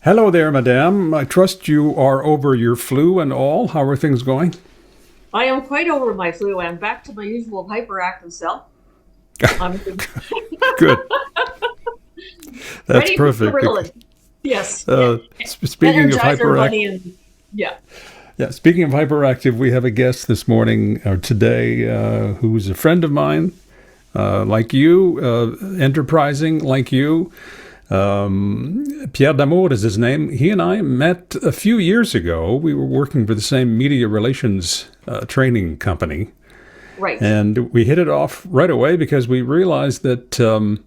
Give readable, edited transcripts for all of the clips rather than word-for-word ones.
Hello there, madame. I trust you are over your flu and all. How are things going? I am quite over my flu. I'm back to my usual hyperactive self. I'm Good. That's ready for perfect. grilling. Yes. Speaking of Energizer hyperactive, bunny and yeah. yeah. Speaking of hyperactive, we have a guest this morning or today who's a friend of mine, like you, enterprising like you. Pierre D'Amour is his name. He and I met a few years ago. We were working for the same media relations training company. Right. And we hit it off right away because we realized that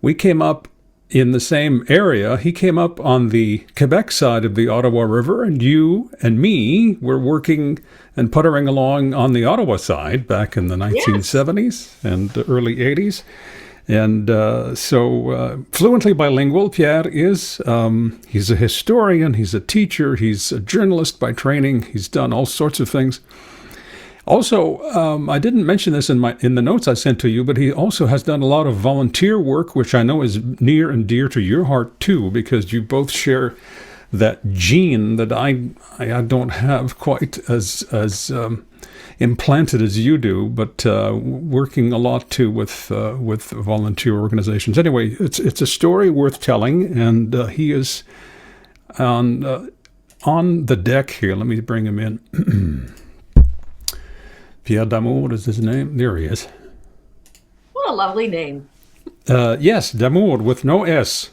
we came up in the same area. He came up on the Quebec side of the Ottawa River, and you and me were working and puttering along on the Ottawa side back in the Yes. 1970s and the early 80s. And fluently bilingual, Pierre is. He's a historian, he's a teacher, he's a journalist by training, he's done all sorts of things. Also, I didn't mention this in the notes I sent to you, but he also has done a lot of volunteer work, which I know is near and dear to your heart too, because you both share that gene that I don't have quite as implanted as you do, but working a lot too with volunteer organizations. Anyway, it's a story worth telling, and he is on the deck here. Let me bring him in. Pierre D'Amour is his name. There he is. What a lovely name. Yes, D'Amour with no S.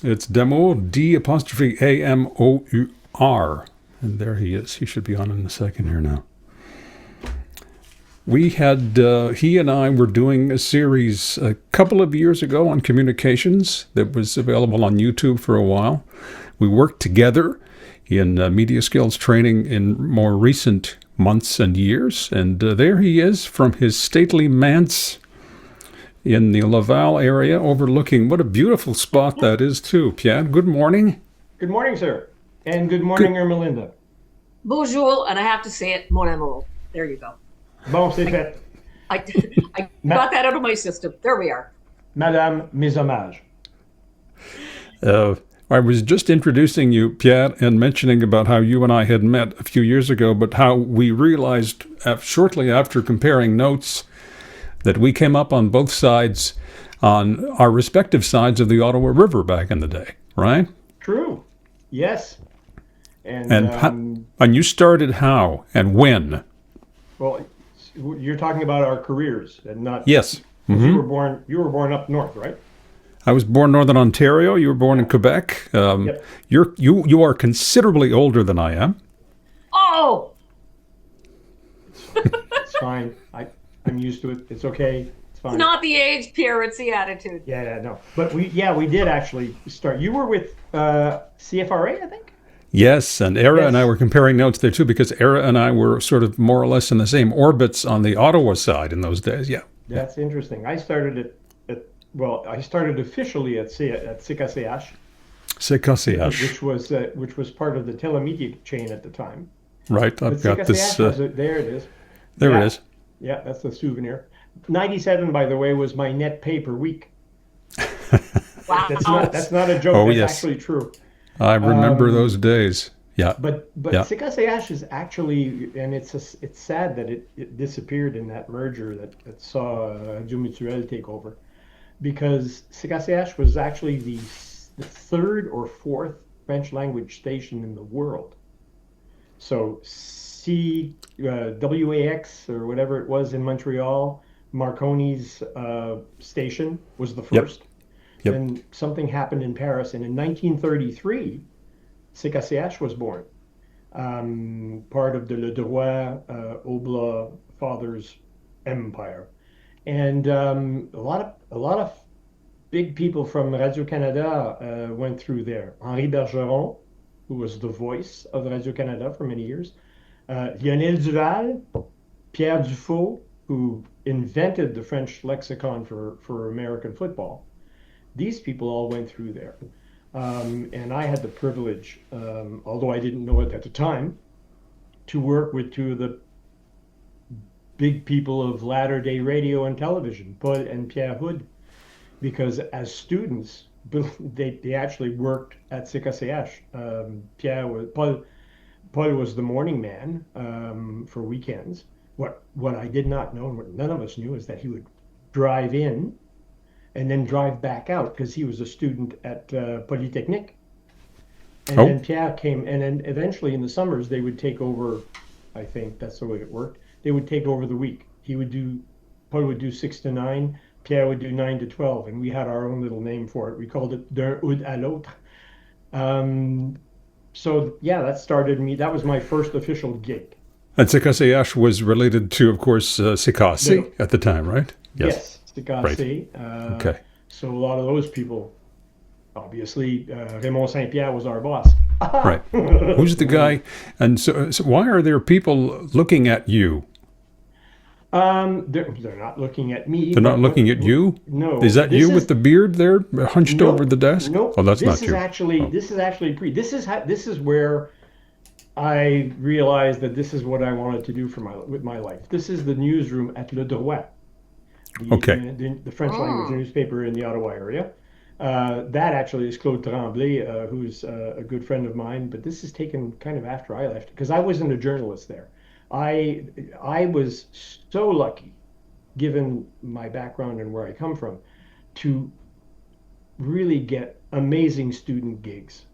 It's D'Amour, D apostrophe Amour. And there he is. He should be on in a second here now. We had, he and I were doing a series a couple of years ago on communications that was available on YouTube for a while. We worked together in media skills training in more recent months and years. And there he is from his stately manse in the Laval area overlooking. What a beautiful spot that is too. Pierre, good morning. Good morning, sir. And good Good. morning, Eramelinda. Bonjour, and I have to say it, mon amour. There you go. Bon, c'est fait. I, I got that out of my system. There we are. Madame, mes hommages. I was just introducing you, Pierre, and mentioning about how you and I had met a few years ago, but how we realized shortly after comparing notes that we came up on both sides, on our respective sides of the Ottawa River back in the day, right? True. Yes. And, And you started how and when? well, you're talking about our careers and not. Yes. You hmm were born up north, right? I was born in Northern Ontario. You were born in Quebec. Yep. You are considerably older than I am. Oh, It's fine. I'm used to it. It's okay. It's it's fine. not the age, Pierre. It's the attitude. Yeah, no. But we did actually start. You were with CFRA, I think? Yes, and Era and I Yes. were comparing notes there too, because Era and I were sort of more or less in the same orbits on the Ottawa side in those days. Yeah, yeah. That's interesting. I started I started officially at CKCH, CKCH. which was part of the telemedia chain at the time. Right, But I've got this. CKCH there it is. There it Yeah, is. yeah, that's the souvenir. 97, by the way, was my net pay per week. Wow. That's not a joke. Oh, That's yes. actually true. I remember Um, those days. Yeah, but yeah. CKCH is actually, and it's sad that it disappeared in that merger that saw Radio Mutuelle take over, because CKCH was actually the third or fourth French language station in the world. So WAX or whatever it was in Montreal, Marconi's station was the Yep, first. yep. Then something happened in Paris, and in 1933, CKCH was born, part of the Le Droit Oblat Fathers Empire, and a lot of big people from Radio Canada went through there. Henri Bergeron, who was the voice of Radio Canada for many years, Lionel Duval, Pierre Dufault, who invented the French lexicon for American football. These people all went through there. And I had the privilege, although I didn't know it at the time, to work with two of the big people of latter day radio and television, Paul and Pierre Hood, because as students, they actually worked at CKCH. Paul was the morning man for weekends. What I did not know, and what none of us knew, is that he would drive in and then drive back out because he was a student at Polytechnique. And then Pierre came, and then eventually in the summers they would take over. I think that's the way it worked. They would take over the week. Paul would do 6 to 9. Pierre would do 9 to 12, and we had our own little name for it. We called it d'un oud à l'autre. So yeah, that started me. That was my first official gig. And CKCH was related to, of course, CKC at the time, right? Yes, CKC. Right. Okay. So a lot of those people, obviously, Raymond Saint-Pierre was our boss. Right. Who's the guy? And so why are there people looking at you? They're not looking at me. They're not looking at you? No. Is that you with the beard there, hunched over the desk? No. Oh, that's not you. This is actually this is where I realized that this is what I wanted to do with my life. This is the newsroom at Le Droit, the French language newspaper in the Ottawa area. That actually is Claude Tremblay, who's a good friend of mine. But this is taken kind of after I left because I wasn't a journalist there. I was so lucky, given my background and where I come from, to really get amazing student gigs.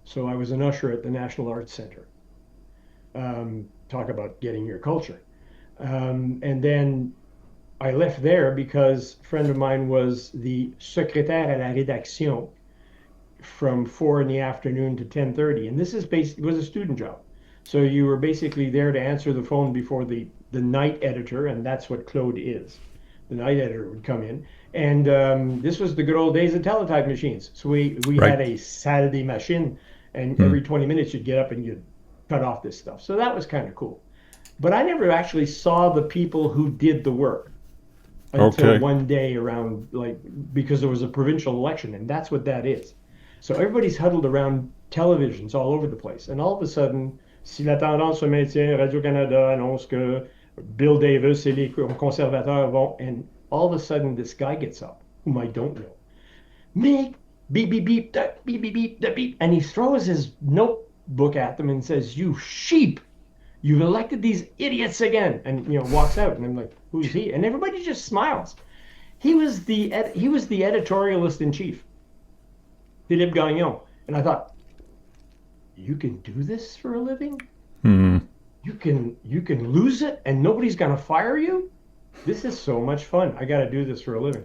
So I was an usher at the National Arts Center. Talk about getting your culture. And then I left there because a friend of mine was the secrétaire à la rédaction from 4 in the afternoon to 10:30. And this was a student job. So you were basically there to answer the phone before the night editor, and that's what Claude is. The night editor would come in. And this was the good old days of teletype machines. So we had a salle des machines, and every 20 minutes you'd get up and you'd cut off this stuff. So that was kind of cool. But I never actually saw the people who did the work until one day around, because there was a provincial election, and that's what that is. So everybody's huddled around televisions all over the place. And all of a sudden, si la tendance se maintient, Radio-Canada annonce que Bill Davis et les conservateurs vont, and all of a sudden this guy gets up, whom I don't know. Make beep, beep, beep, da, beep, beep, beep, da, beep. And he throws his notebook at them and says, "You sheep, you've elected these idiots again." And, walks out. And I'm like, who's he? And everybody just smiles. He was the editorialist in chief, Philippe Gagnon. And I thought, you can do this for a living? Mm-hmm. You can lose it and nobody's gonna fire you? This is so much fun. I gotta do this for a living.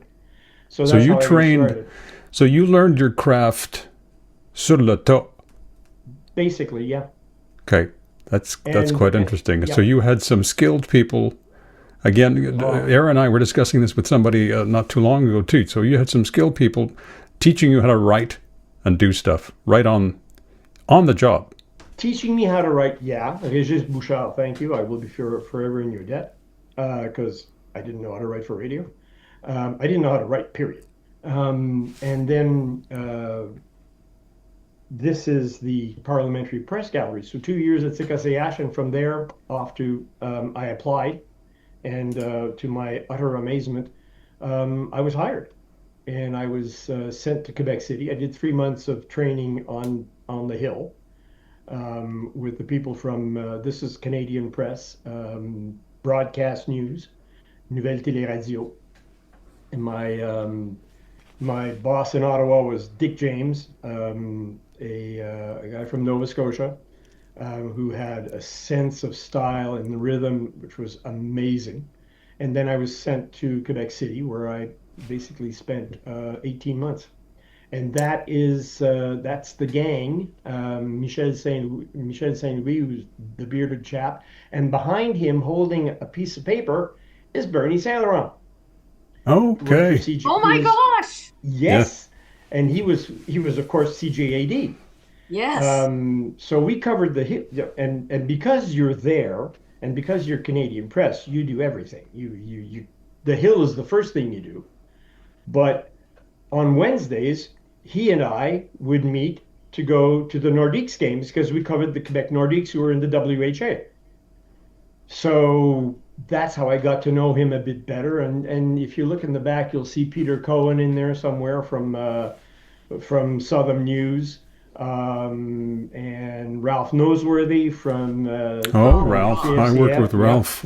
So that's you how trained. I started. So you learned your craft sur le tas. Basically, yeah. Okay, that's quite interesting. Yeah. So you had some skilled people. Again, Era and I were discussing this with somebody not too long ago too. So you had some skilled people teaching you how to write and do stuff right on the job. Teaching me how to write, yeah. Régis Bouchard, thank you. I will be forever in your debt because I didn't know how to write for radio. I didn't know how to write, period. And then this is the Parliamentary Press Gallery. So 2 years at CKCH, and from there off to I applied, and to my utter amazement, I was hired. And I was sent to Quebec City. I did 3 months of training on the Hill with the people from, this is Canadian Press, Broadcast News, Nouvelle Télé Radio. And my boss in Ottawa was Dick James, a guy from Nova Scotia, who had a sense of style and the rhythm, which was amazing. And then I was sent to Quebec City, where I basically spent 18 months. And that's the gang. Michel Saint-Louis, who's the bearded chap, and behind him, holding a piece of paper, is Bernie Saint Laurent. Okay. Oh my gosh! Yes, yeah. And he was of course CJAD. Yes. So we covered and because you're there, and because you're Canadian Press, you do everything. You the Hill is the first thing you do, but on Wednesdays, he and I would meet to go to the Nordiques games because we covered the Quebec Nordiques, who were in the WHA. So that's how I got to know him a bit better. And if you look in the back, you'll see Peter Cohen in there somewhere from from Southern News, and Ralph Noseworthy from Oh, my Ralph. God. I worked CFCF. with Ralph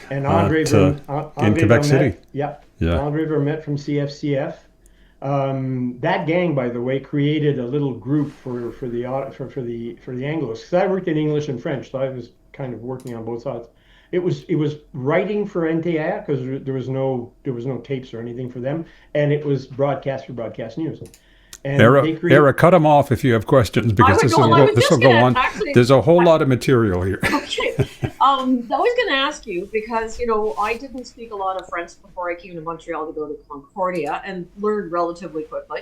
And Andre in Quebec City. Yeah, Yeah. Andre Vermette from CFCF. That gang, by the way, created a little group for the Anglos. Because I worked in English and French, so I was kind of working on both sides. It was writing for NTR because there was no tapes or anything for them, and it was broadcast for broadcast news. And they created. Era, cut them off if you have questions because I was this will just go gonna on. actually. There's a whole lot of material here. Okay. I was going to ask you because, I didn't speak a lot of French before I came to Montreal to go to Concordia and learned relatively quickly.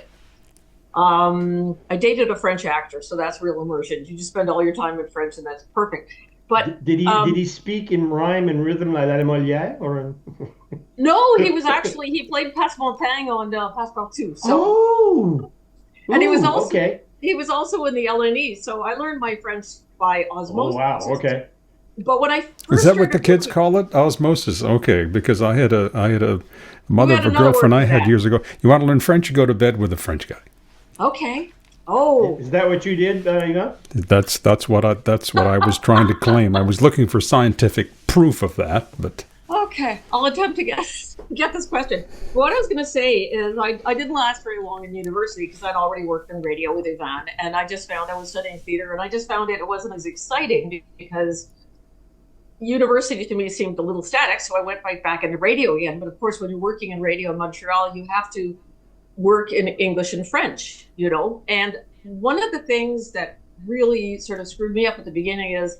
I dated a French actor, so that's real immersion. You just spend all your time in French, and that's perfect. But did he speak in rhyme and rhythm like La Molière or? No, he played Passe-Montagne on Passepartout. So, and he was ooh, also okay. he was also in the LNE. So I learned my French by osmosis. Oh wow, okay. But when I first Is that what the started kids working- call it? Osmosis. Okay, because I had a mother had of a another girlfriend word I for had that. years ago. You want to learn French? You go to bed with a French guy. Okay. Oh, Is that what you did, Yvan? That's what I was trying to claim. I was looking for scientific proof of that, but okay. I'll attempt to get this question. What I was going to say is I didn't last very long in university because I'd already worked in radio with Yvan, and I just found I was studying theater, and I just found it wasn't as exciting because university to me seemed a little static, so I went right back into radio again. But of course, when you're working in radio in Montreal, you have to work in English and French, And one of the things that really sort of screwed me up at the beginning is,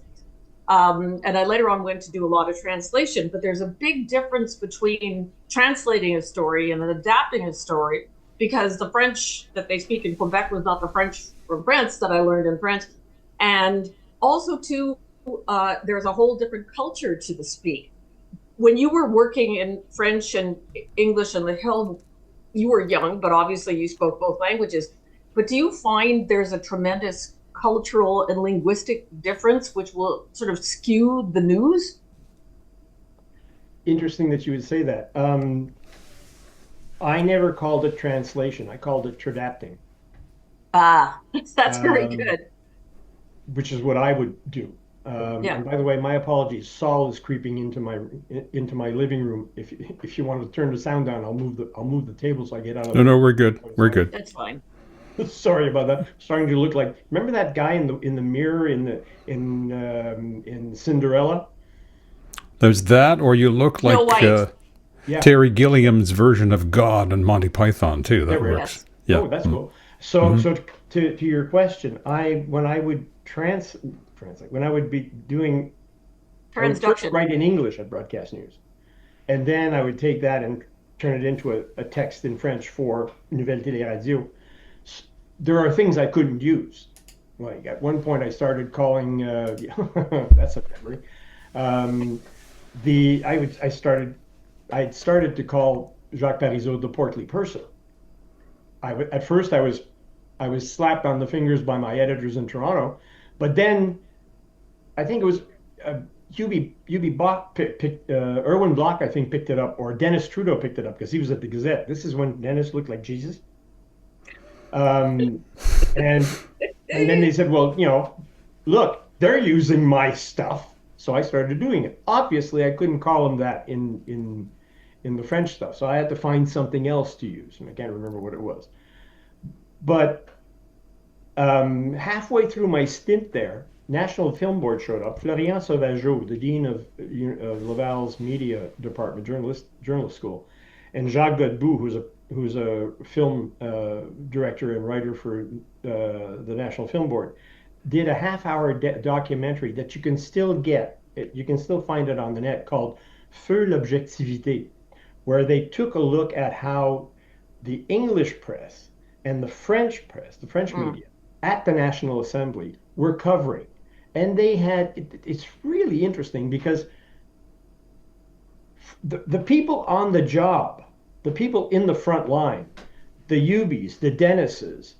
and I later on went to do a lot of translation, but there's a big difference between translating a story and then adapting a story, because the French that they speak in Quebec was not the French from France that I learned in France. And also, too, there's a whole different culture to the speak. When you were working in French and English on the Hill, you were young, but obviously you spoke both languages. But do you find there's a tremendous cultural and linguistic difference which will sort of skew the news? Interesting that you would say that. I never called it translation. I called it tradapting. That's very good. Which is what I would do. Yeah. And by the way, my apologies. Saul is creeping into my living room. If you want to turn the sound down, I'll move the table so I get out of. no, we're good. We're good. That's fine. Sorry about that. Starting to look like. Remember that guy in the mirror in Cinderella? There's that, or you look Snow like White. Yeah. Terry Gilliam's version of God and Monty Python too. That There we works. go. Yeah. Oh, that's cool. So to your question, when I would translate, when I would be doing I would first Transduction. write in English at Broadcast News, and then I would take that and turn it into a text in French for Nouvelle Télé Radio. There are things I couldn't use. Like at one point, I started calling. That's a memory. I had started to call Jacques Parizeau the portly person. At first I was slapped on the fingers by my editors in Toronto, but then I think it was UB Block Erwin Block, I think, picked it up, or Dennis Trudeau picked it up because he was at the Gazette. This is when Dennis looked like Jesus. And then they said, well, look, they're using my stuff, so I started doing it. Obviously, I couldn't call them that in the French stuff, so I had to find something else to use, and I can't remember what it was. But halfway through my stint there, National Film Board showed up. Florian Sauvageau, the dean of Laval's media department, journalist school, and Jacques Godbout, who's a film director and writer for the National Film Board, did a half-hour documentary that you can still get. You can still find it on the net, called Feu l'Objectivité, where they took a look at how the English press and the French press, the French media, at the National Assembly were covering. And they had, it's really interesting because the people on the job, the people in the front line, the Ubis, the Dennises,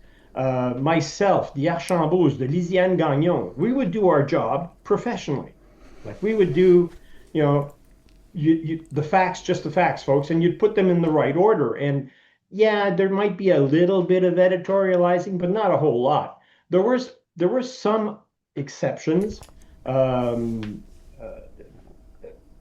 myself, the Archambaults, the Lisiane Gagnon, we would do our job professionally. Like we would do, the facts, just the facts, folks, and you'd put them in the right order. And yeah, there might be a little bit of editorializing, but not a whole lot. There were some exceptions. Um, uh,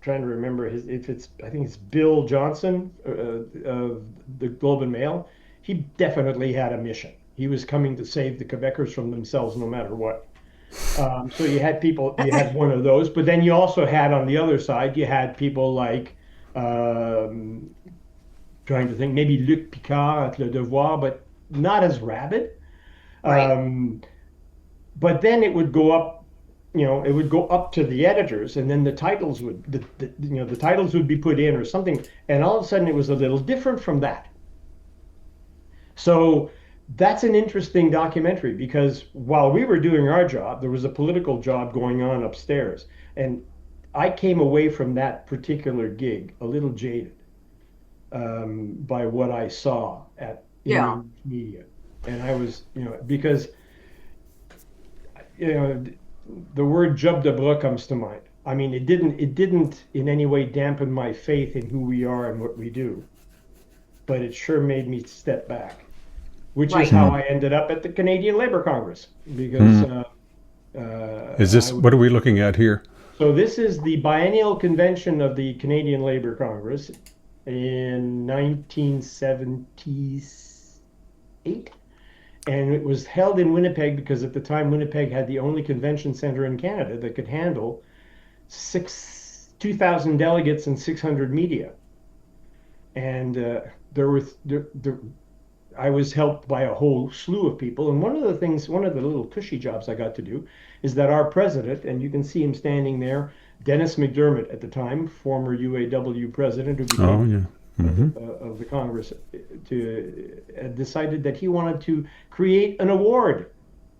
Trying to remember if it's, I think it's Bill Johnson of the Globe and Mail. He definitely had a mission. He was coming to save the Quebecers from themselves no matter what. So you had people, you had one of those, but then you also had on the other side, you had people like, um, trying to think, maybe Luc Picard at Le Devoir, but not as rabid. Right. But then it would go up, it would go up to the editors, and then the titles would, the titles would be put in or something, and all of a sudden it was a little different from that. So that's an interesting documentary because while we were doing our job, there was a political job going on upstairs, and I came away from that particular gig a little jaded by what I saw in the Yeah. English media, and I was, because you know the word job de bras comes to mind. I mean, it didn't in any way dampen my faith in who we are and what we do, but it sure made me step back, which is Right. how I ended up at the Canadian Labor Congress because Is this, what are we looking at here? so this is the biennial convention of the Canadian Labor Congress in 1978. And it was held in Winnipeg because at the time Winnipeg had the only convention center in Canada that could handle 2,000 delegates and 600 media. And I was helped by a whole slew of people. And one of the little cushy jobs I got to do is that our president, and you can see him standing there, Dennis McDermott at the time, former UAW president who Oh, became yeah. Hmm. of the Congress, decided that he wanted to create an award.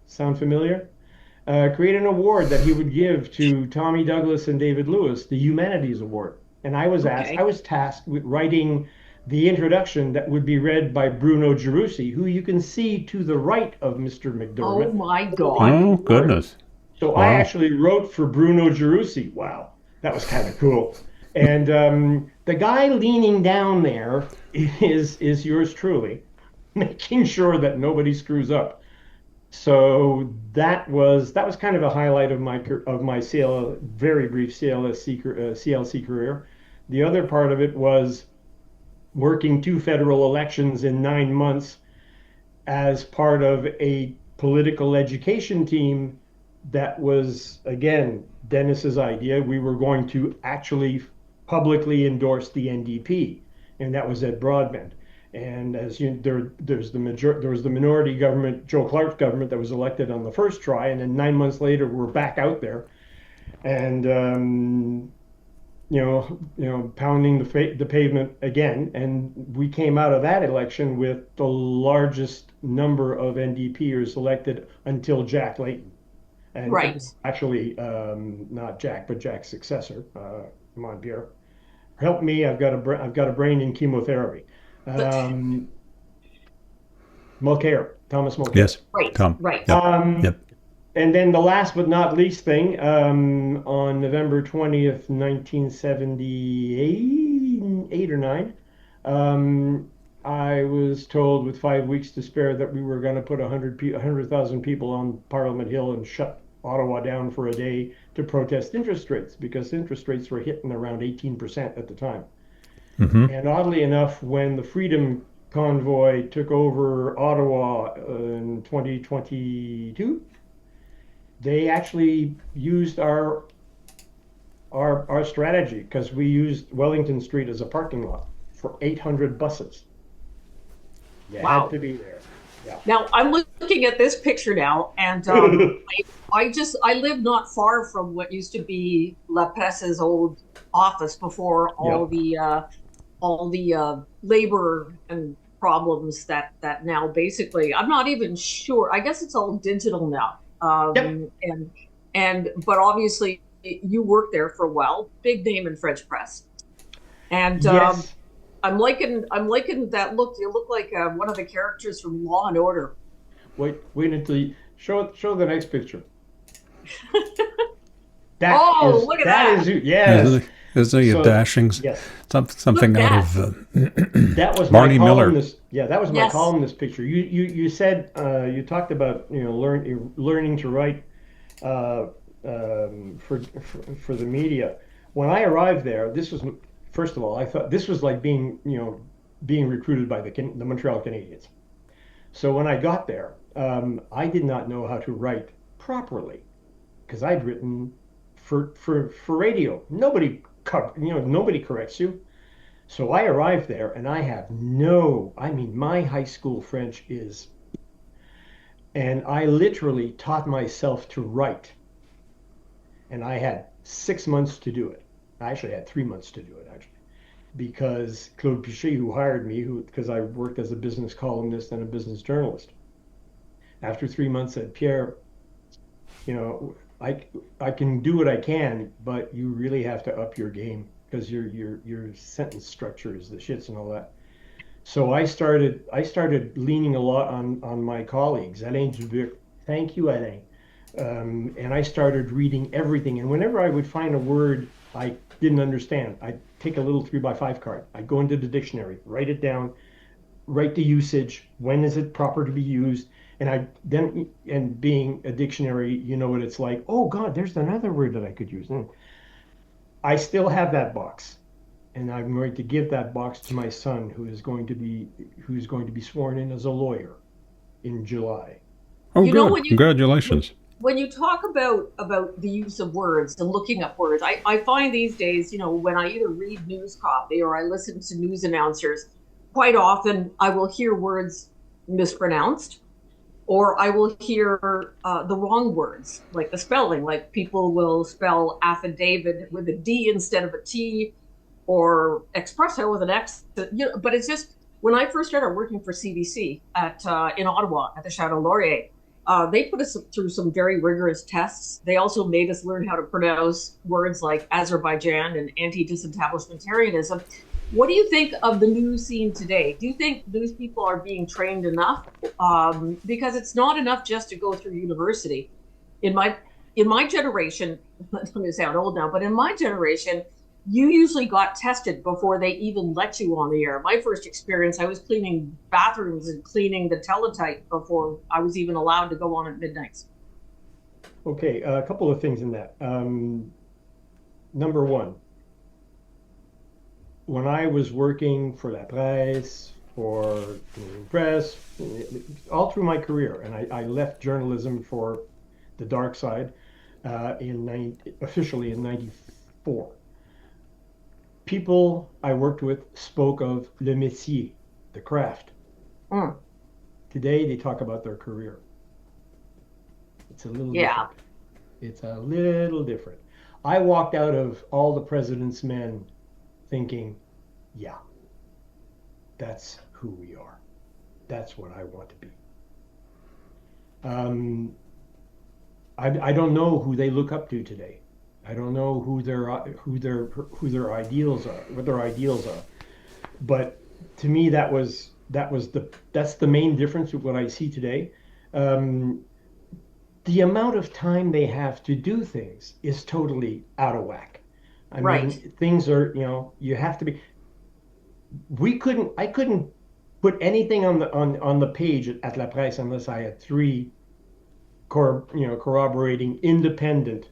Sound familiar? Create an award that he would give to Tommy Douglas and David Lewis, the Humanities Award. And I was Okay. tasked with writing the introduction that would be read by Bruno Gerussi, who you can see to the right of Mr. Oh McDermott. my holding God. the Oh, award. goodness. So I Wow. actually wrote for Bruno Gerussi. Wow, that was kind of cool. And the guy leaning down there is yours truly, making sure that nobody screws up. So that was kind of a highlight of my very brief CLC career. The other part of it was working two federal elections in 9 months as part of a political education team that was, again, Dennis's idea. We were going to actually publicly endorse the NDP, and that was Ed Broadbent. And as you there was the minority government, Joe Clark's government, that was elected on the first try, and then 9 months later we're back out there, and pounding the pavement again. And we came out of that election with the largest number of NDPers elected until Jack Layton. And Right. actually, not Jack, but Jack's successor, Pierre. Help me! I've got a brain in chemotherapy. Um, Thomas Mulcair. Yes. Right. Tom. Right. Yep. Yep. And then the last but not least thing, on November 20th, 1978 or 9, I was told with 5 weeks to spare that we were going to put 100,000 people on Parliament Hill and shut Ottawa down for a day to protest interest rates, because interest rates were hitting around 18% at the time. Hmm. And oddly enough, when the Freedom Convoy took over Ottawa in 2022, they actually used our strategy, because we used Wellington Street as a parking lot for 800 buses. You Wow. had to be there. Yeah. Now I'm looking at this picture now, and I live not far from what used to be La Presse's old office before all the labor and problems that now basically, I'm not even sure. I guess it's all digital now. Yep. But obviously you worked there for a while, big name in French press, and Yes. I'm liking that look. You look like one of the characters from Law and Order. Wait until you show the next picture. Oh, look at that. Yes. Isn't he a So, dashing yes, something Look out at of that was my Barney Miller? columnist. Yeah, that was my yes. columnist picture. You said you talked about learning to write for the media. When I arrived there, this was first of all, I thought this was like being recruited by the Montreal Canadiens. So when I got there, I did not know how to write properly because I'd written for radio. Nobody corrects you. So I arrived there and I have I mean, my high school French is, and I literally taught myself to write. And I had 6 months to do it. I actually had 3 months to do it, actually, because Claude Pichet, who hired me, because I worked as a business columnist and a business journalist, after 3 months said, Pierre, I can do what I can, but you really have to up your game because your sentence structure is the shits and all that. So I started leaning a lot on my colleagues. Alain Dubuc, thank you, Alain. And I started reading everything. And whenever I would find a word I didn't understand, I'd take a little 3x5 card. I'd go into the dictionary, write it down, write the usage, when is it proper to be used. And being a dictionary, you know what it's like. Oh God, there's another word that I could use. I still have that box, and I'm going to give that box to my son, who's going to be sworn in as a lawyer in July. Oh, You know, good. Congratulations. when you talk about the use of words and looking up words, I find these days, when I either read news copy or I listen to news announcers, quite often I will hear words mispronounced, or I will hear the wrong words, like the spelling, like people will spell affidavit with a D instead of a T, or espresso with an X. But it's just, when I first started working for CBC in Ottawa at the Chateau Laurier, they put us through some very rigorous tests. They also made us learn how to pronounce words like Azerbaijan and anti-disestablishmentarianism. What do you think of the news scene today? Do you think news people are being trained enough? Because it's not enough just to go through university. In my generation, I'm going to sound old now, but in my generation, you usually got tested before they even let you on the air. My first experience, I was cleaning bathrooms and cleaning the teletype before I was even allowed to go on at midnights. Okay, a couple of things in that. Number one, when I was working for La Presse, for Canadian Press, all through my career, and I left journalism for the dark side officially in '94. People I worked with spoke of le métier, the craft. Today they talk about their career. It's a little different. It's a little different. I walked out of All the President's Men thinking, yeah, that's who we are. That's what I want to be. I don't know who they look up to today. I don't know who their ideals are, what their ideals are. But to me, that's the main difference with what I see today. The amount of time they have to do things is totally out of whack. I mean, things are, you have to be. I couldn't put anything on the page at La Presse unless I had three corroborating independent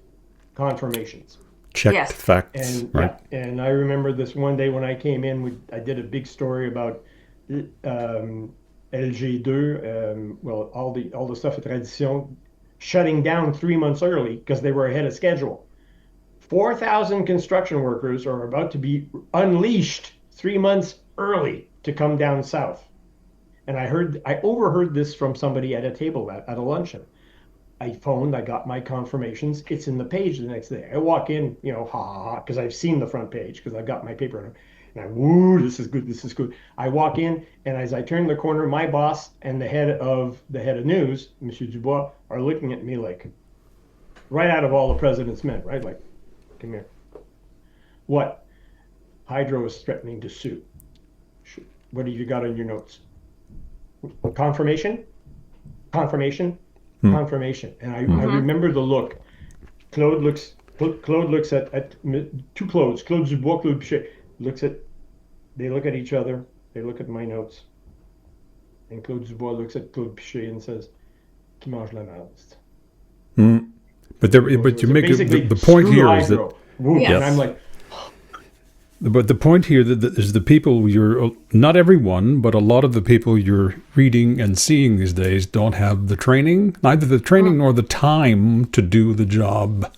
confirmations. Checked facts. And right. And I remember this one day when I came in, I did a big story about LG2, well, all the stuff at Tradition shutting down 3 months early because they were ahead of schedule. 4,000 construction workers are about to be unleashed 3 months early to come down south. And I overheard this from somebody at a table at a luncheon. I phoned, I got my confirmations. It's in the page the next day. I walk in, ha ha ha, because I've seen the front page because I've got my paper. And this is good, this is good. I walk in, and as I turn the corner, my boss and the head of news, Monsieur Dubois, are looking at me like, right out of All the President's Men, right? Like, come here. What? Hydro is threatening to sue. What have you got on your notes? Confirmation? Confirmation? Confirmation. And I remember the look. Claude looks Claude looks at two Claudes, Claude Dubois, Claude Pichet, they look at each other, they look at my notes, and Claude Dubois looks at Claude Pichet and says, "Qui mange la merde?" Mm. But you make the point here is that yes. And I'm like, but the point here that is the people you're not everyone, but a lot of the people you're reading and seeing these days don't have the training, neither the training nor the time to do the job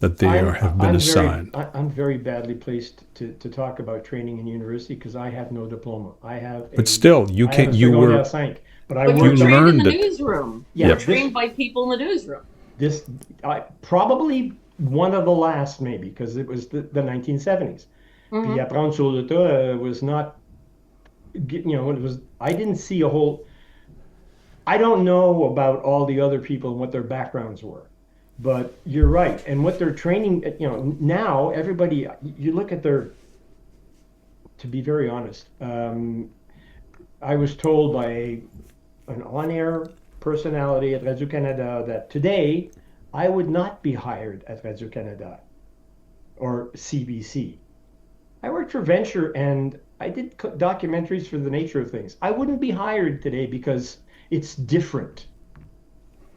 that they have been assigned. I'm very badly placed to talk about training in university because I have no diploma. But still, you can't. You were. But you're trained in the newsroom. Yeah, you're trained by people in the newsroom. This probably one of the last, maybe, because it was the 1970s. Puis apprendre sur le tas was not, it was. I didn't see a whole. I don't know about all the other people and what their backgrounds were, but you're right. And what they're training, now everybody, you look at their. To be very honest, I was told by an on-air personality at Radio-Canada that today I would not be hired at Radio-Canada or CBC. I worked for Venture and I did documentaries for the nature of things. I wouldn't be hired today because it's different.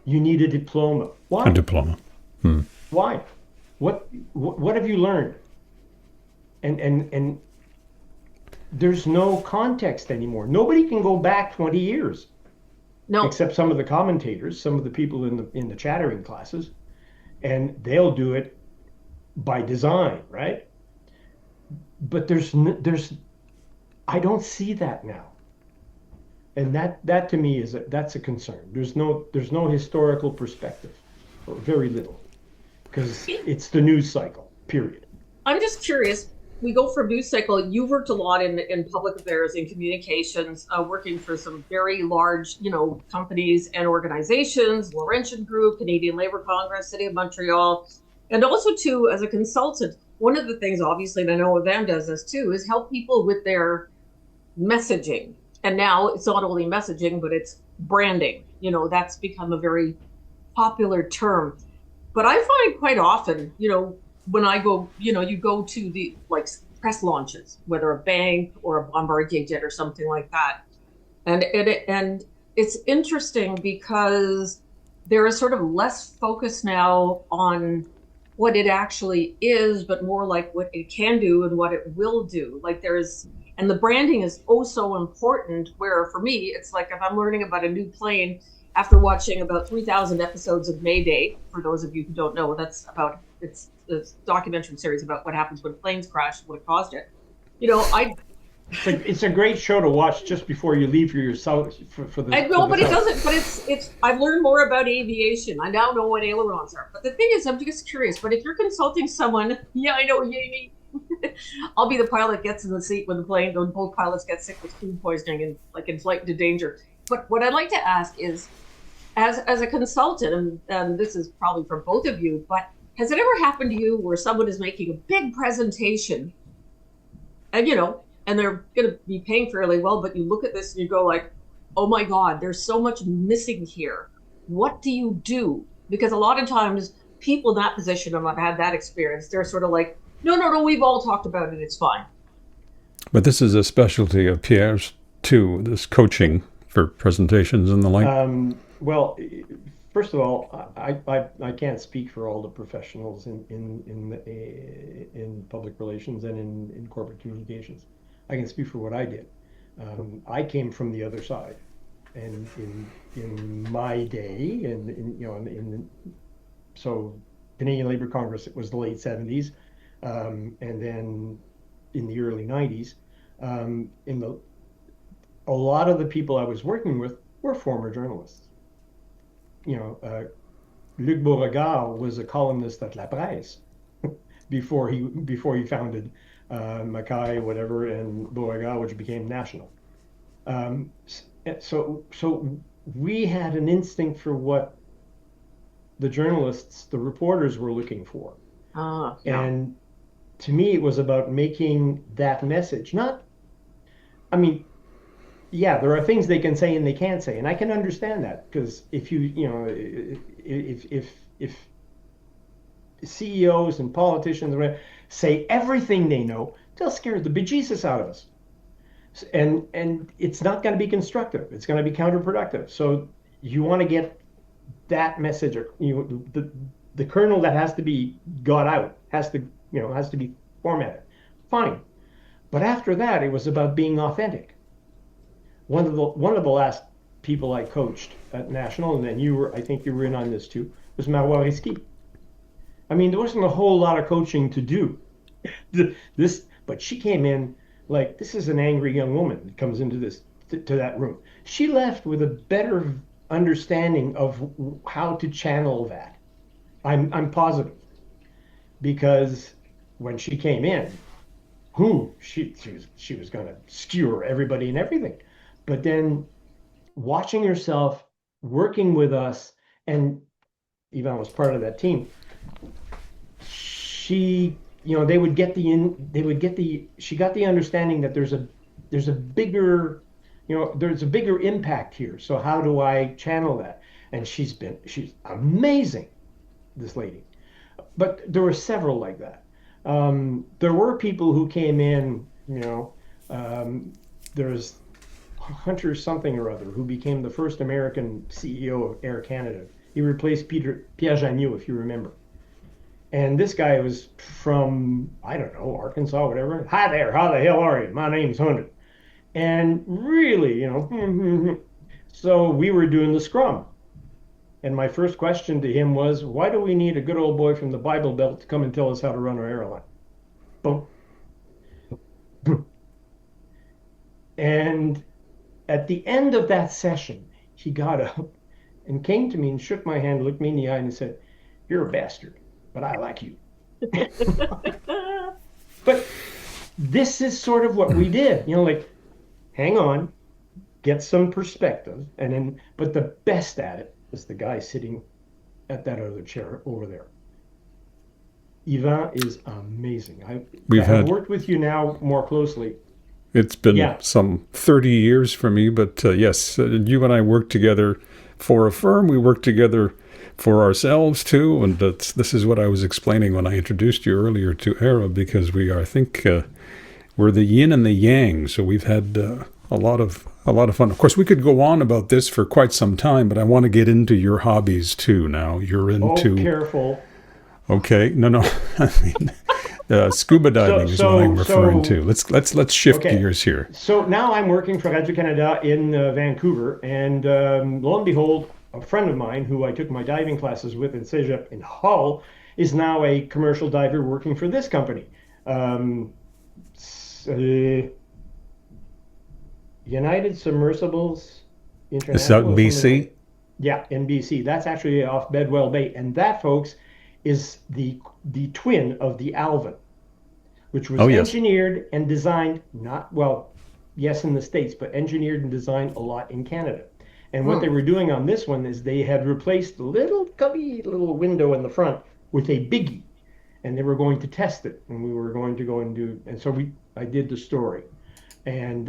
You need a diploma. Why? A diploma. Why? What have you learned? And there's no context anymore. Nobody can go back 20 years. No. Except some of the commentators, some of the people in the chattering classes, and they'll do it by design, right? But I don't see that now, and that to me that's a concern. There's no historical perspective, or very little, because it's the news cycle. Period. I'm just curious. We go from news cycle. You've worked a lot in public affairs and communications, working for some very large, companies and organizations, Laurentian Group, Canadian Labour Congress, City of Montreal, and also too as a consultant. One of the things, obviously, and I know Yvan does this too, is help people with their messaging. And now it's not only messaging, but it's branding. That's become a very popular term. But I find quite often, when I go, you go to the press launches, whether a bank or a Bombardier jet or something like that. And it's interesting because there is sort of less focus now on what it actually is, but more like what it can do and what it will do. And the branding is so important, where for me, it's like if I'm learning about a new plane after watching about 3,000 episodes of Mayday, for those of you who don't know, it's a documentary series about what happens when planes crash, what it caused it. It's a great show to watch just before you leave for yourself. I know, but it doesn't. But it's. I've learned more about aviation. I now know what ailerons are. But the thing is, I'm just curious. But if you're consulting someone, I know, I'll be the pilot gets in the seat when both pilots get sick with food poisoning and in flight into danger. But what I'd like to ask is, as a consultant, and this is probably for both of you, but has it ever happened to you where someone is making a big presentation, and and they're going to be paying fairly well, but you look at this and you go like, oh my God, there's so much missing here. What do you do? Because a lot of times people in that position, and I've had that experience, they're sort of like, no, we've all talked about it, it's fine. But this is a specialty of Pierre's too, this coaching for presentations and the like. Well, first of all, I can't speak for all the professionals in public relations and in corporate communications. I can speak for what I did. I came from the other side, and in my day, so Canadian Labour Congress, it was the late 70s, and then in the early 90s, a lot of the people I was working with were former journalists. Luc Beauregard was a columnist at La Presse before he founded Mackay, whatever, and Beauregard, which became National. So we had an instinct for what the journalists, the reporters, were looking for. Yeah. And to me, it was about making that message. There are things they can say and they can't say, and I can understand that, because if CEOs and politicians say everything they know, they'll scare the bejesus out of us. And it's not going to be constructive. It's going to be counterproductive. So you want to get that message, or the kernel that has to be got out has to be formatted. Fine. But after that, it was about being authentic. One of the last people I coached at National, and then I think you were in on this too, was Marois Risky. I mean, there wasn't a whole lot of coaching to do. But she came in like, this is an angry young woman that comes into to that room. She left with a better understanding of how to channel that. I'm positive, because when she came in, she was going to skewer everybody and everything. But then watching herself working with us, and Yvan was part of that team, she, they would get she got the understanding that there's a bigger, there's a bigger impact here. So how do I channel that? And she's amazing, this lady. But there were several like that. There were people who came in, there's Hunter something or other, who became the first American CEO of Air Canada. He replaced Pierre D'Amour, if you remember. And this guy was from, I don't know, Arkansas, whatever. Hi there, how the hell are you? My name's Hunter. And really, so we were doing the scrum. And my first question to him was, why do we need a good old boy from the Bible Belt to come and tell us how to run our airline? Boom. Boom. And at the end of that session, he got up and came to me and shook my hand, looked me in the eye, and said, "You're a bastard, but I like you." But this is sort of what we did, like, hang on, get some perspective, but the best at it is the guy sitting at that other chair over there. Yvan is amazing. I've worked with you now more closely. It's been some 30 years for me, but yes, you and I worked together for a firm. We worked together for ourselves too, and this is what I was explaining when I introduced you earlier to Era, because I think we're the yin and the yang. So we've had a lot of fun. Of course, we could go on about this for quite some time, but I want to get into your hobbies too. Now you're into. Oh, careful. Okay, no. I mean, scuba diving is what I'm referring to. Let's shift gears here. So now I'm working for Radio-Canada in Vancouver, and lo and behold, a friend of mine who I took my diving classes with in Cégep in Hull is now a commercial diver working for this company. United Submersibles International. Is that BC? Yeah, in BC. That's actually off Bedwell Bay. And that, folks, is the twin of the Alvin, which was engineered and designed, yes, in the States, but engineered and designed a lot in Canada. And what they were doing on this one is they had replaced the little cubby little window in the front with a biggie. And they were going to test it. And we were going to go and do, and so I did the story. And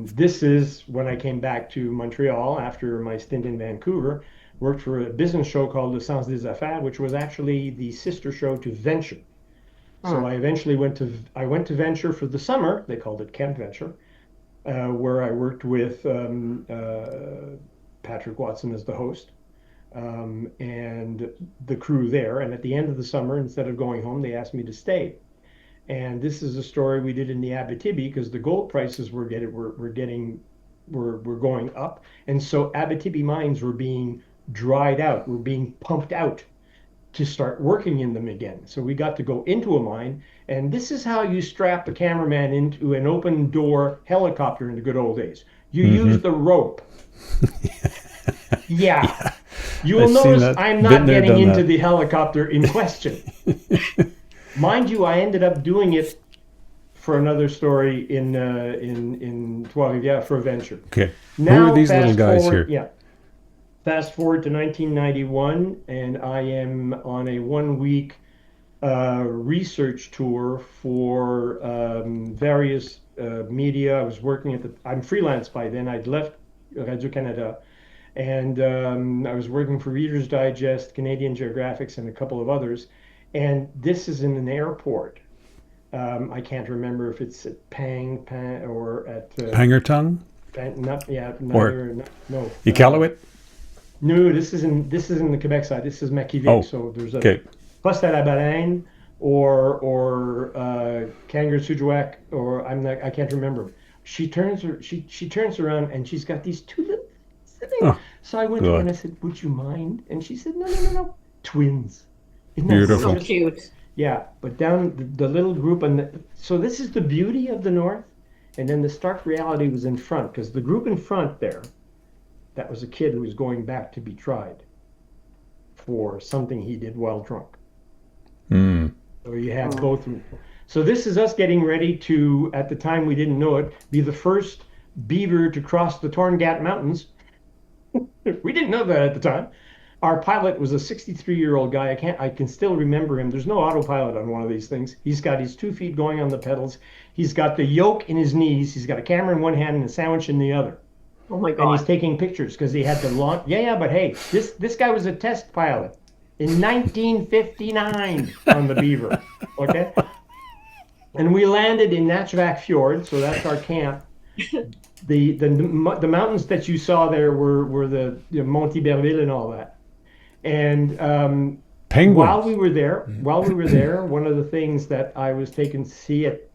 this is when I came back to Montreal after my stint in Vancouver, worked for a business show called Le Sens des Affaires, which was actually the sister show to Venture. So I eventually went to Venture for the summer. They called it Camp Venture, where I worked with Patrick Watson as the host, and the crew there. And at the end of the summer, instead of going home, they asked me to stay. And this is a story we did in the Abitibi, because the gold prices were going up, and so Abitibi mines were being dried out, were being pumped out to start working in them again. So we got to go into a mine, and this is how you strap a cameraman into an open door helicopter in the good old days. You use the rope. Yeah. You will notice I'm not getting into the helicopter in question. Mind you, I ended up doing it for another story in Trois-Rivières for Venture. Okay. Now, who are these little guys forward, here? Yeah. Fast forward to 1991, and I am on a 1-week research tour for various media. I was working I'm freelance by then. I'd left Radio-Canada, and I was working for Reader's Digest, Canadian Geographic, and a couple of others. And this is in an airport. I can't remember if it's at Pang or at Pangertung not yeah or neither no Iqaluit? no, this is in the Quebec side. This is Makivik. Oh, So there's a okay. Poste à la Baleine or Kangersujuak, or I can't remember. She turns around and she's got these two little sitting. Oh, So I went to her and I good. said, "Would you mind?" And she said, "No, no, no, no, twins." Isn't that So Beautiful. gorgeous? cute. Yeah, but down the little group, so this is the beauty of the North, and then the stark reality was in front, because the group in front there, that was a kid who was going back to be tried for something he did while drunk. Mm. So you had Oh. both. So this is us getting ready to, at the time we didn't know it, be the first beaver to cross the Torngat Mountains. We didn't know that at the time. Our pilot was a 63-year-old guy. I can still remember him. There's no autopilot on one of these things. He's got his 2 feet going on the pedals. He's got the yoke in his knees. He's got a camera in one hand and a sandwich in the other. Oh my And he's God. taking pictures because he had to launch. Yeah, yeah, but hey, this guy was a test pilot in 1959 on the Beaver. Okay, and we landed in Nachvak Fjord, so that's our camp. The mountains that you saw there were the Mont Iberville and all that. And while Penguins. we were there, one of the things that I was taken to see it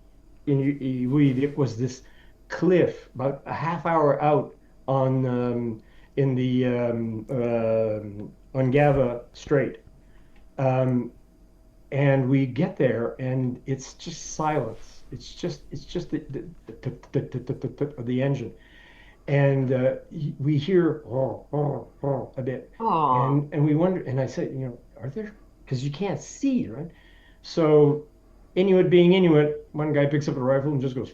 was this cliff about a half hour out on in the Ungava Strait. Um, and we get there and it's just silence. It's just the engine. And we hear a bit, Oh. and we wonder. And I said, are there? Because you can't see, right? So Inuit being Inuit, one guy picks up a rifle and just goes,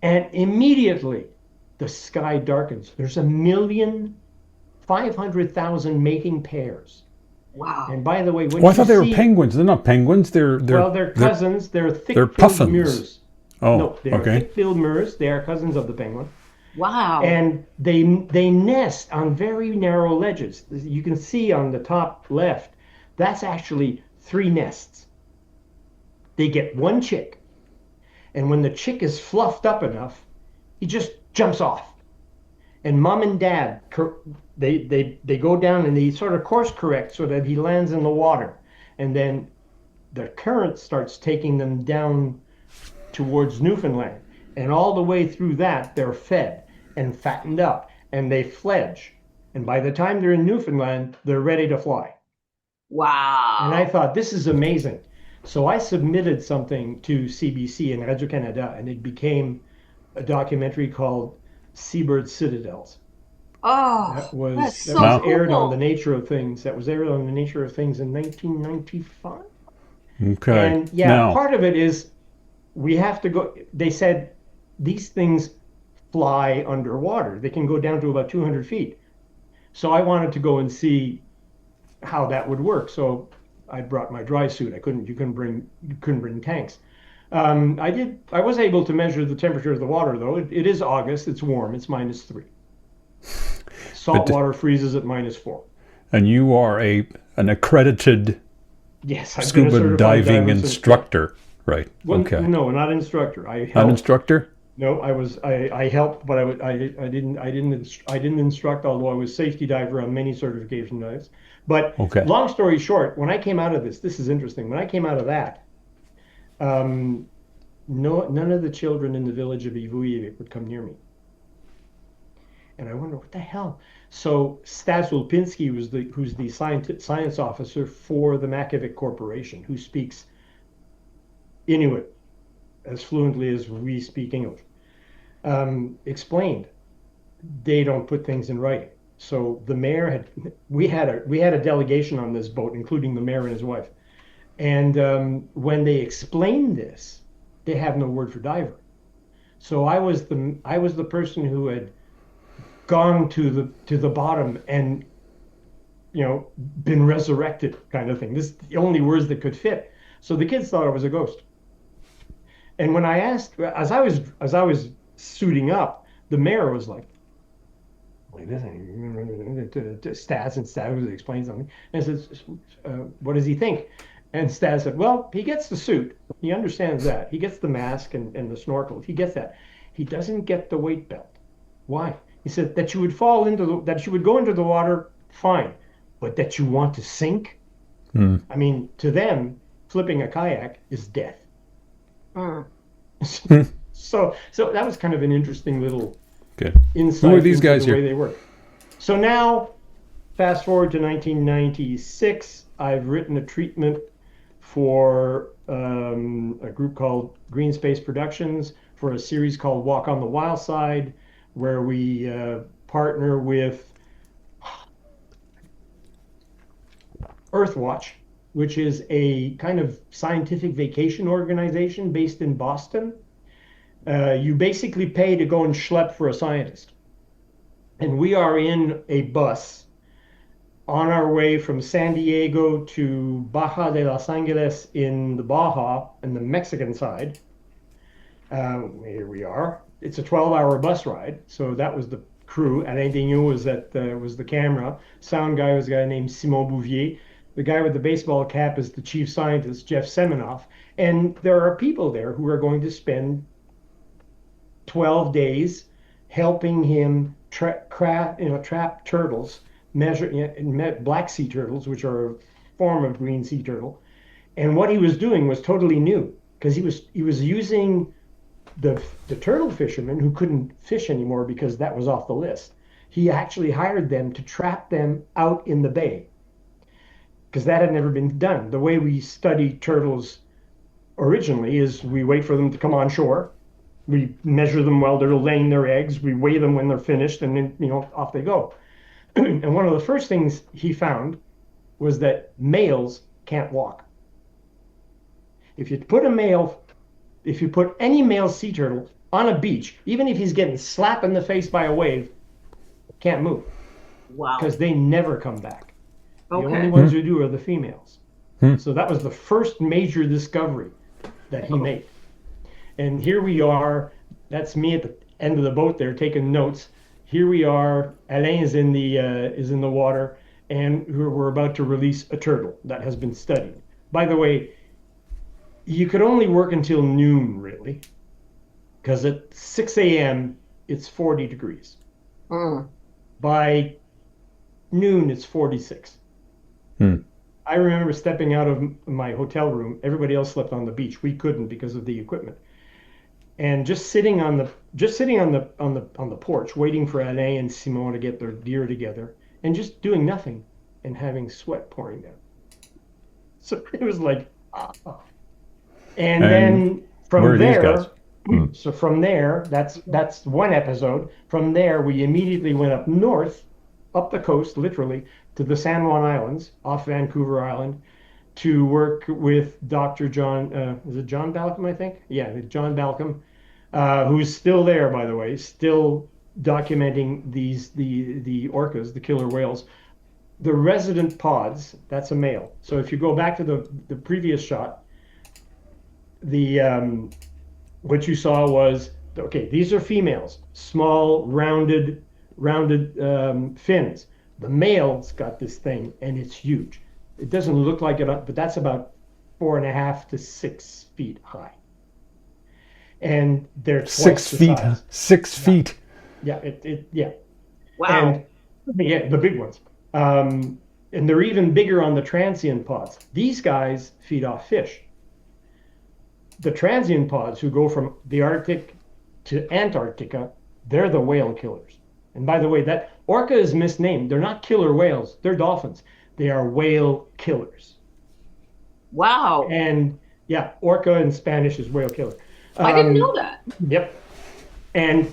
and immediately the sky darkens. There's 1,500,000 mating pairs. Wow. And by the way, when Oh, I you thought they were see, penguins. They're not penguins. well, they're cousins. They're they're thick-billed puffins. murres. Oh, No, they are okay. thick-billed murres. They are cousins of the penguin. Wow. And they nest on very narrow ledges. You can see on the top left, that's actually 3 nests. They get one chick, and when the chick is fluffed up enough, he just jumps off. And mom and dad, they go down and they sort of course correct so that he lands in the water, and then the current starts taking them down towards Newfoundland. And all the way through that, they're fed and fattened up and they fledge. And by the time they're in Newfoundland, they're ready to fly. And I Wow. thought, this is amazing. So I submitted something to CBC and Radio-Canada, and it became a documentary called Seabird Citadels. Oh, That was that's that so was Wow. aired on the cool. Nature of Things. That was aired on the Nature of Things in 1995. Okay. And yeah, Now, part of it is we have to go. They said these things fly underwater. They can go down to about 200 feet. So I wanted to go and see how that would work. So I brought my dry suit. You couldn't bring tanks. I did. I was able to measure the temperature of the water, though. It is August. It's warm. It's -3. Salt but water freezes at -4. and you are an accredited Yes, I've been a scuba certified diving diver since. Yeah. instructor, right? Well, Okay. no, not instructor. I Not helped. instructor? No, I helped, but I didn't instruct, although I was safety diver on many certification dives. But Okay. long story short, when I came out of this is interesting. When I came out of that, um, no, none of the children in the village of Ivuivik would come near me. And I wonder what the hell. So Stas Ulpinski who's the science officer for the Makivik Corporation, who speaks Inuit as fluently as we speak English, explained they don't put things in writing. So the mayor we had a delegation on this boat, including the mayor and his wife. And when they explained this, they have no word for diver. So I was the person who had gone to the bottom and been resurrected, kind of thing. This is the only words that could fit. So the kids thought I was a ghost. And when I asked, as I was suiting up, the mayor was like this, stats, and stats explained something. And I said, "What does he think?" And Stas said, well, he gets the suit. He understands that. He gets the mask and the snorkel. He gets that. He doesn't get the weight belt. Why? He said that you would fall into that you would go into the water, fine, but that you want to sink. I mean, to them, flipping a kayak is death. So that was kind of an interesting little insight Who are these into guys the way here? they work. So now, fast forward to 1996, I've written a treatment for a group called Green Space Productions for a series called Walk on the Wild Side, where we partner with Earthwatch, which is a kind of scientific vacation organization based in Boston. You basically pay to go and schlep for a scientist. And we are in a bus on our way from San Diego to Baja de Los Angeles in the Baja and the Mexican side. Here we are. It's a 12-hour bus ride. So that was the crew. Alain Daigneault was the camera. Sound guy was a guy named Simon Bouvier. The guy with the baseball cap is the chief scientist, Jeff Seminoff. And there are people there who are going to spend 12 days helping him trap turtles, black sea turtles, which are a form of green sea turtle. And what he was doing was totally new, because he was using the turtle fishermen who couldn't fish anymore because that was off the list. He actually hired them to trap them out in the bay, because that had never been done. The way we study turtles originally is we wait for them to come on shore. We measure them while they're laying their eggs. We weigh them when they're finished, and then, off they go. And one of the first things he found was that males can't walk. If you put any male sea turtle on a beach, even if he's getting slapped in the face by a wave, can't move. Wow. Because they never come back. Okay. The only ones who do are the females. So that was the first major discovery that he made. And here we are. That's me at the end of the boat there taking notes. Here we are. Alain is in the water, and we're about to release a turtle that has been studied. By the way, you could only work until noon, really, because at 6 a.m. it's 40 degrees. By noon, it's 46. I remember stepping out of my hotel room. Everybody else slept on the beach. We couldn't because of the equipment. And just sitting on the porch, waiting for Alain and Simon to get their gear together, and just doing nothing, and having sweat pouring down. So it was like, and then from there, so from there, that's one episode. From there, we immediately went up north, up the coast, literally, to the San Juan Islands, off Vancouver Island, to work with Dr. John, is it John Balcom, I think? Yeah, John Balcom, who's still there, by the way, still documenting the orcas, the killer whales. The resident pods, that's a male. So if you go back to the previous shot, what you saw was, okay, these are females, small, rounded fins. The male's got this thing, and it's huge. It doesn't look like it, but that's about 4.5 to 6 feet high. And they're twice 6 the feet. size. 6 feet. Yeah, yeah. Wow. And, yeah, the big ones. And they're even bigger on the transient pods. These guys feed off fish. The transient pods who go from the Arctic to Antarctica, they're the whale killers. And by the way, that orca is misnamed. They're not killer whales. They're dolphins. They are whale killers. Wow. And yeah, orca in Spanish is whale killer. I didn't know that. Yep. And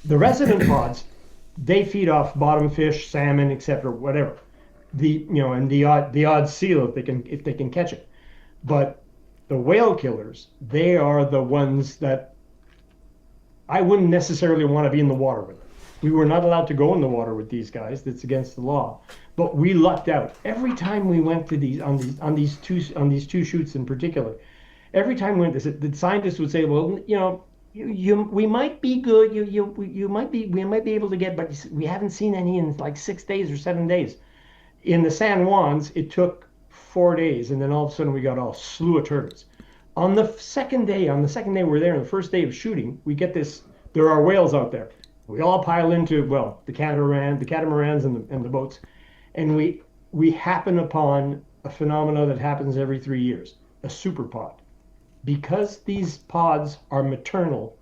the resident pods, they feed off bottom fish, salmon, etc., whatever. And the odd seal if they can catch it. But the whale killers, they are the ones that I wouldn't necessarily want to be in the water with. We were not allowed to go in the water with these guys. That's against the law. But we lucked out. Every time we went to these two shoots in particular, every time we went, the scientists would say, well, we might be good. We might be able to get, but we haven't seen any in like 6 days or 7 days. In the San Juans, it took 4 days, and then all of a sudden we got a slew of turtles. On the second day we're there, on the first day of shooting, we get this, there are whales out there. We all pile into, well, the catamarans and the boats, and we happen upon a phenomenon that happens every 3 years, a superpod. Because these pods are maternal,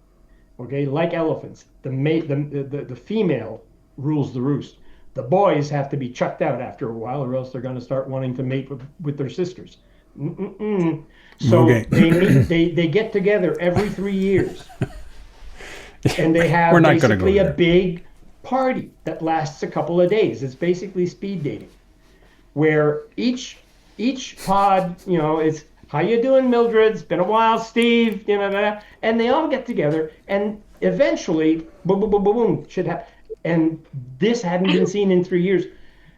okay, like elephants, the female rules the roost. The boys have to be chucked out after a while, or else they're going to start wanting to mate with their sisters. So Okay. they get together every 3 years, and they have We're not gonna go basically a there. big party that lasts a couple of days. It's basically speed dating, where each pod, it's how you doing, Mildred? It's been a while, Steve. And they all get together, and eventually, boom, boom, boom, boom, boom, shit happens. And this hadn't been seen in 3 years.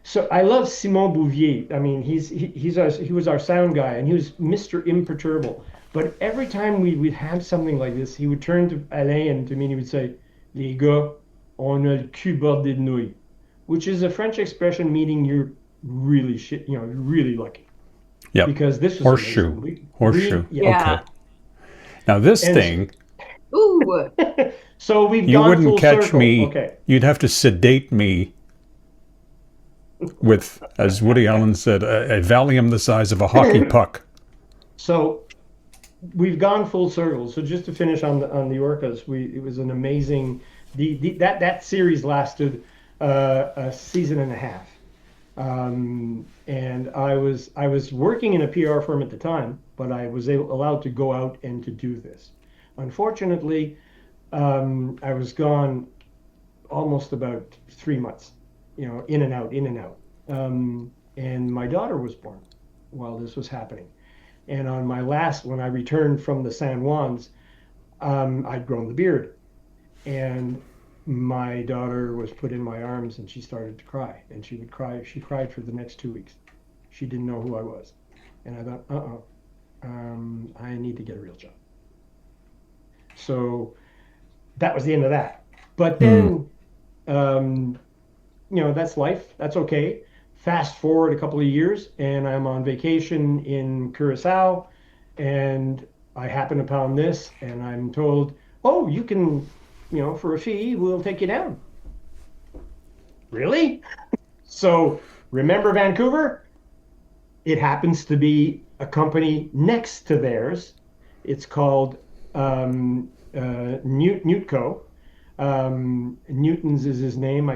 So I love Simon Bouvier. I mean, he was our sound guy, and he was Mr. Imperturbable. But every time we'd have something like this, he would turn to Alain and to me, and he would say, "Les gars, on a le cul bordé de nouilles," which is a French expression meaning you're really shit, really lucky. Yep. Because this was Horseshoe. Horseshoe. Yeah. Okay. Now this And- thing, Ooh. So we've you gone wouldn't full catch circle. me. Okay. You'd have to sedate me with, as Woody Allen said, a Valium the size of a hockey puck. So we've gone full circle. So just to finish on the orcas, it was an amazing. That series lasted a season and a half, and I was working in a PR firm at the time, but I was allowed to go out and to do this. Unfortunately, I was gone almost about 3 months, in and out, and my daughter was born while this was happening. And on my when I returned from the San Juans, I'd grown the beard, and my daughter was put in my arms, and she started to cry, and she would cry. She cried for the next 2 weeks. She didn't know who I was, and I thought, I need to get a real job. So that was the end of that. But then, that's life. That's okay. Fast forward a couple of years, and I'm on vacation in Curacao, and I happen upon this, and I'm told, "Oh, you can, for a fee, we'll take you down." Really? So remember Vancouver? It happens to be a company next to theirs. It's called Newtco. Newton's is his name.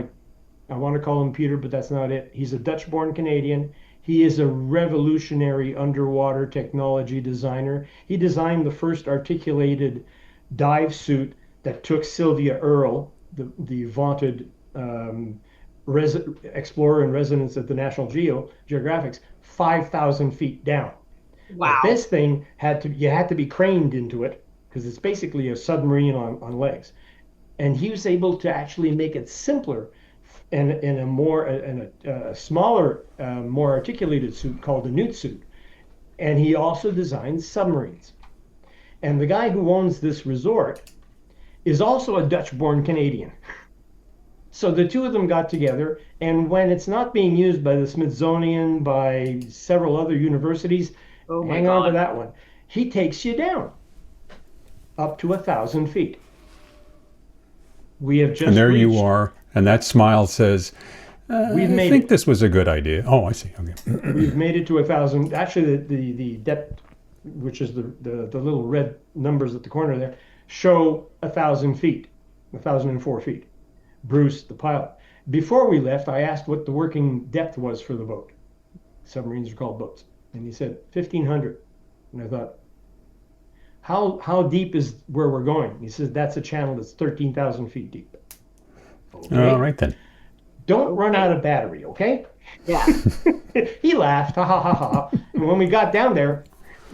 I want to call him Peter, but that's not it. He's a Dutch-born Canadian. He is a revolutionary underwater technology designer. He designed the first articulated dive suit that took Sylvia Earle, the vaunted explorer in residence at the National Geographic, 5,000 feet down. Wow. But this thing you had to be craned into it, because it's basically a submarine on legs. And he was able to actually make it simpler and a smaller, more articulated suit called a newt suit. And he also designed submarines. And the guy who owns this resort is also a Dutch-born Canadian. So the two of them got together, and when it's not being used by the Smithsonian, by several other universities, hang on to that one, he takes you down up to 1,000 feet. We have just And there reached, you are, and that smile says, We've I made think it. this was a good idea. Oh, I see. Okay. We've made it to 1,000. Actually, the depth, which is the little red numbers at the corner there, show 1,000 feet, 1,004 feet. Bruce, the pilot. Before we left, I asked what the working depth was for the boat. Submarines are called boats. And he said 1,500. And I thought, how deep is where we're going? He says, that's a channel that's 13,000 feet deep. Okay. All right then. Don't run out of battery, okay? Yeah. He laughed, ha ha ha ha. And when we got down there,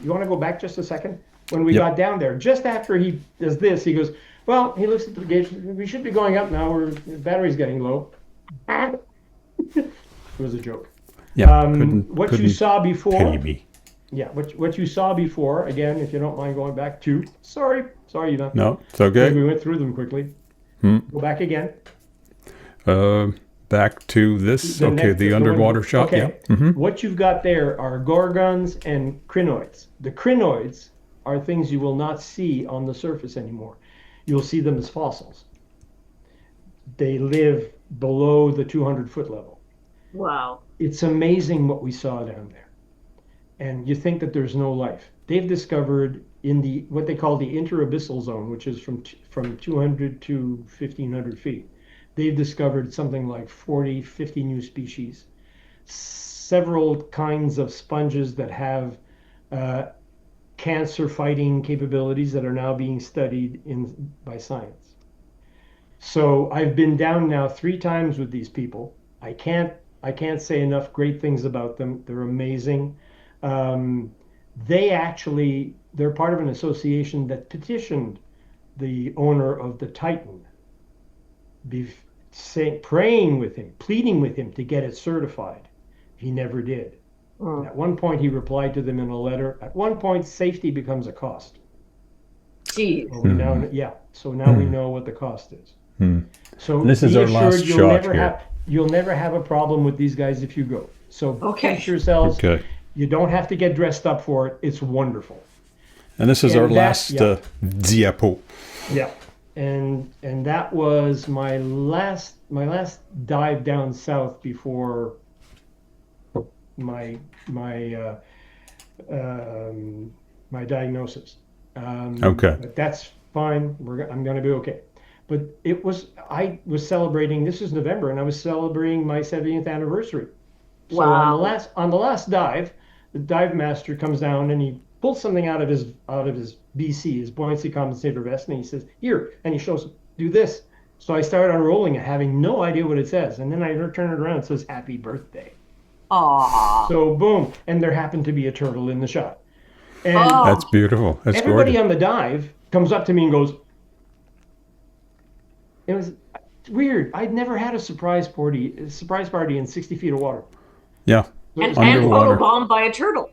you want to go back just a second? When we Yep. got down there, just after he does this, he goes, well, he looks at the gauge. We should be going up now. The battery's getting low. It was a joke. Yeah. What you saw before, pity me. yeah, what you saw before, again, if you don't mind going back to, sorry, Yvan. No, it's okay. We went through them quickly. Go back again. back to this. The Okay, next- the underwater one- shot. Okay. Yeah. Mhm. What you've got there are gorgons and crinoids. The crinoids are things you will not see on the surface anymore. You'll see them as fossils. They live below the 200-foot level. Wow. It's amazing what we saw down there. And you think that there's no life. They've discovered in the what they call the interabyssal zone, which is from 200 to 1,500 feet. They've discovered something like 40, 50 new species, several kinds of sponges that have cancer-fighting capabilities that are now being studied by science. So I've been down now 3 times with these people. I can't say enough great things about them. They're amazing. They're part of an association that petitioned the owner of the Titan, praying with him, pleading with him to get it certified. He never did. And at one point, he replied to them in a letter. At one point, safety becomes a cost. Gee. So now we know what the cost is. So This is be our assured last shot here. You'll never have a problem with these guys if you go. So Okay. push yourselves. Okay. You don't have to get dressed up for it. It's wonderful. And this is And our that- last yeah. diapo. Yeah. And that was my last dive down south before my diagnosis. Okay. But that's fine. I'm going to be okay. But I was celebrating. This is November, and I was celebrating my 70th anniversary. So Wow. on the last dive, the dive master comes down and he pulls something out of his BC, his buoyancy compensator vest, and he says, "Here," and he shows, "Do this." So I started unrolling it, having no idea what it says, and then I turn it around, it says, "Happy birthday." Aw. So boom, and there happened to be a turtle in the shot. And Oh. That's beautiful. That's everybody gorgeous. on the dive comes up to me and goes, it was weird. I'd never had a surprise party in 60 feet of water. Yeah. And Underwater. photobombed by a turtle.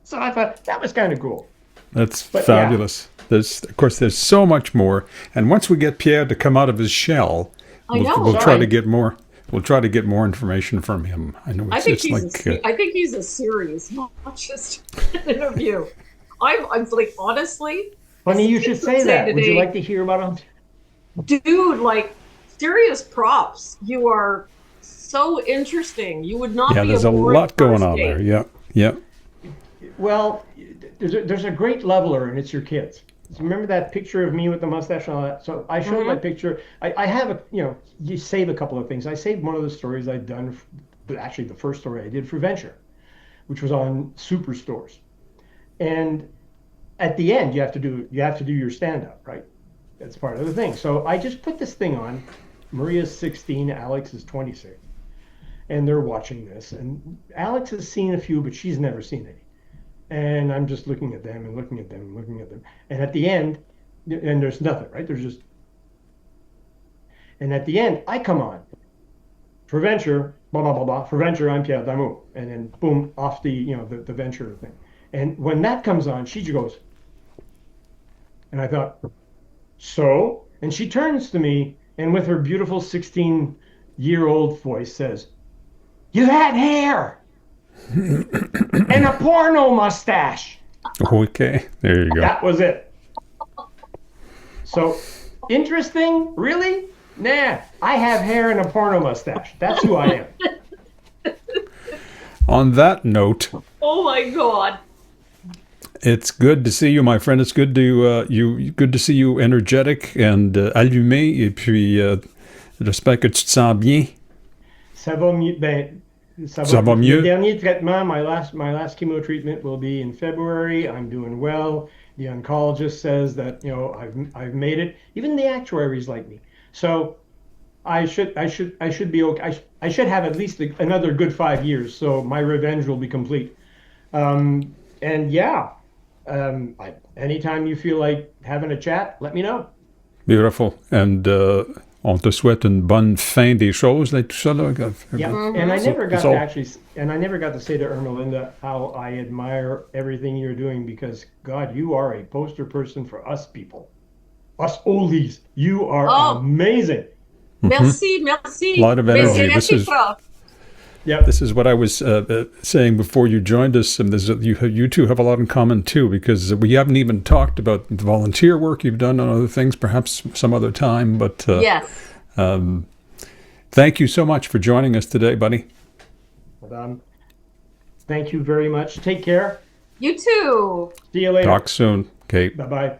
So I thought that was kind of cool. That's But, fabulous. There's so much more. And once we get Pierre to come out of his shell, I know. we'll try Sorry. to get more. We'll try to get more information from him. I know I it's, think it's like I think he's a series, not just an interview. I'm like, honestly, Funny you should say that. Would you today- like to hear about him? dude, like, serious props. You are so interesting. You would not yeah. be There's a boring lot going first on date. there. Yeah. Yeah. Well, there's a great leveler, and it's your kids. Remember that picture of me with the mustache and all that? So I showed that picture. I have you save a couple of things. I saved one of the stories I'd done, but actually the first story I did for Venture, which was on superstores. And at the end, you have to do your stand-up, right? That's part of the thing. So I just put this thing on. Maria's 16, Alex is 26, and they're watching this. And Alex has seen a few, but she's never seen any. And I'm just looking at them and looking at them and looking at them. And at the end, and there's nothing, right? There's just. And at the end, I come on. For Venture, blah, blah, blah, blah. For Venture, I'm Pierre D'Amour. And then boom, off the Venture thing. And when that comes on, she just goes. And I thought, so? And she turns to me and with her beautiful 16-year-old voice says, "You had hair and a porno mustache." Okay. There you go. That was it. So, interesting? Really? Nah, I have hair and a porno mustache. That's who I am. On that note, Oh my God. it's good to see you, my friend. It's good to good to see you energetic and allumé. Et puis, j'espère que tu te sens bien. Ça va mieux. Ça va mieux. Le dernier traitement, my last chemo treatment will be in February. I'm doing well. The oncologist says that I've made it. Even the actuaries like me. So I should be okay. I should have at least another good 5 years. So my revenge will be complete. And yeah, anytime you feel like having a chat, let me know. Beautiful. And on te souhaite une bonne fin des choses, là, tout ça. Là. Yeah, and I never got it's to all- actually, and I never got to say to Eramelinda how I admire everything you're doing because God, you are a poster person for us people, us oldies. You are Oh. amazing. Merci, merci. A lot of energy. Merci, prof. Yep. This is what I was saying before you joined us. And you two have a lot in common, too, because we haven't even talked about the volunteer work you've done on other things, perhaps some other time. But Yes. Thank you so much for joining us today, buddy. Thank you very much. Take care. You too. See you later. Talk soon. Okay. Bye-bye.